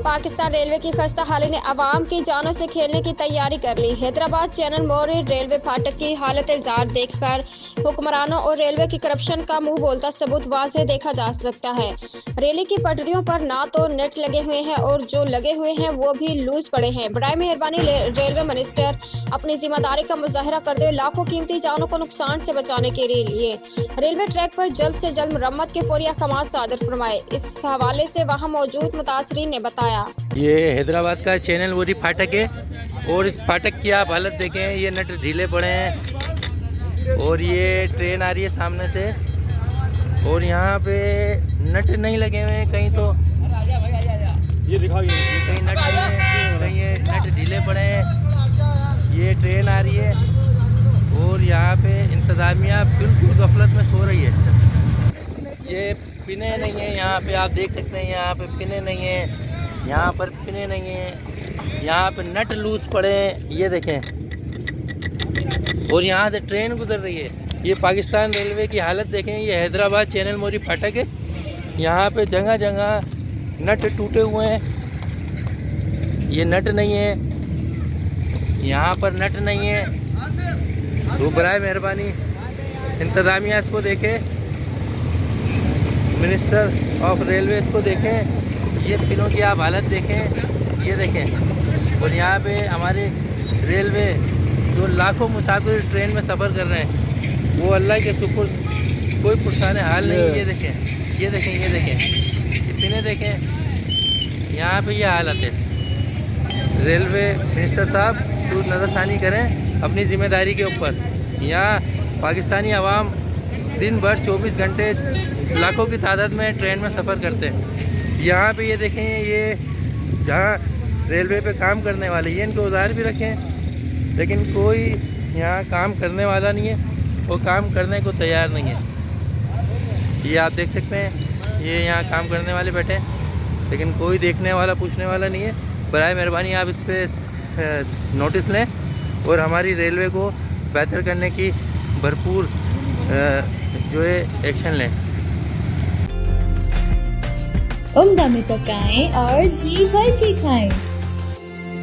Pakistan railway की खस्ता हाली ने आवाम की जानों से खेलने की तैयारी कर ली। हैदराबाद चैनल मोरी रेलवे फाटक की हालत जार देखकर हुक्मरानों और रेलवे की करप्शन का मुंह बोलता सबूत वाज़ेह देखा जा सकता है। रेल की पटरियों पर ना तो नेट लगे हुए हैं और जो लगे हुए हैं वो भी लूज पड़े हैं। बराए मेहरबानी रेलवे मिनिस्टर अपनी जिम्मेदारी का मुजाहरा करते हुए लाखों कीमती जानों को नुकसान से बचाने के लिए रेलवे ट्रैक पर जल्द से जल्द मरम्मत के फौरी अहकाम सादर फरमाए। इस हवाले से वहाँ मौजूद मुतासरीन ने बताया, ये हैदराबाद का चैनल मोरी फाटक है और इस फाटक की आप हालत देखें, ये नट ढीले पड़े हैं और ये ट्रेन आ रही है सामने से और यहाँ पे नट नहीं लगे हुए हैं, कहीं तो ये दिखाओ, कहीं नट नहीं है, कहीं ये नट ढीले पड़े हैं। ये ट्रेन आ रही है और यहाँ पे इंतज़ामिया बिल्कुल गफलत में सो रही है। ये पिने नहीं है, यहाँ पे आप देख सकते हैं, यहाँ पे पिने नहीं है, यहाँ पर पिने नहीं है, यहाँ पे नट लूज पड़े हैं, ये देखें। और यहाँ से ट्रेन गुजर रही है। ये पाकिस्तान रेलवे की हालत देखें। ये हैदराबाद चैनल मोरी फाटक है, यहाँ पे जगह जगह नट टूटे हुए हैं, ये नट नहीं है, यहाँ पर नट नहीं है। तो बराए मेहरबानी इंतज़ामिया इसको देखें, मिनिस्टर ऑफ रेलवे को देखें, ये पिनों की आप हालत देखें, ये देखें। और यहाँ पे हमारे रेलवे जो लाखों मुसाफिर ट्रेन में सफ़र कर रहे हैं, वो अल्लाह के शुक्र कोई पुरसान हाल नहीं। ये देखें, ये देखें, ये देखें, ये पिने देखें, यहाँ पे ये हालत है। रेलवे मिनिस्टर साहब तो नज़रसानी करें अपनी ज़िम्मेदारी के ऊपर। यहाँ पाकिस्तानी अवाम दिन भर 24 घंटे लाखों की तादाद में ट्रेन में सफ़र करते हैं। यहाँ पे ये देखें, ये जहाँ रेलवे पे काम करने वाले, ये इनके औजार भी रखें, लेकिन कोई यहाँ काम करने वाला नहीं है, वो काम करने को तैयार नहीं है। ये आप देख सकते हैं, ये यहाँ काम करने वाले बैठे हैं, लेकिन कोई देखने वाला पूछने वाला नहीं है। बराए मेहरबानी आप इस पर नोटिस लें और हमारी रेलवे को बेहतर करने की भरपूर जो है एक्शन लें। उम्दा में पकाएं और जी भर के खाएं।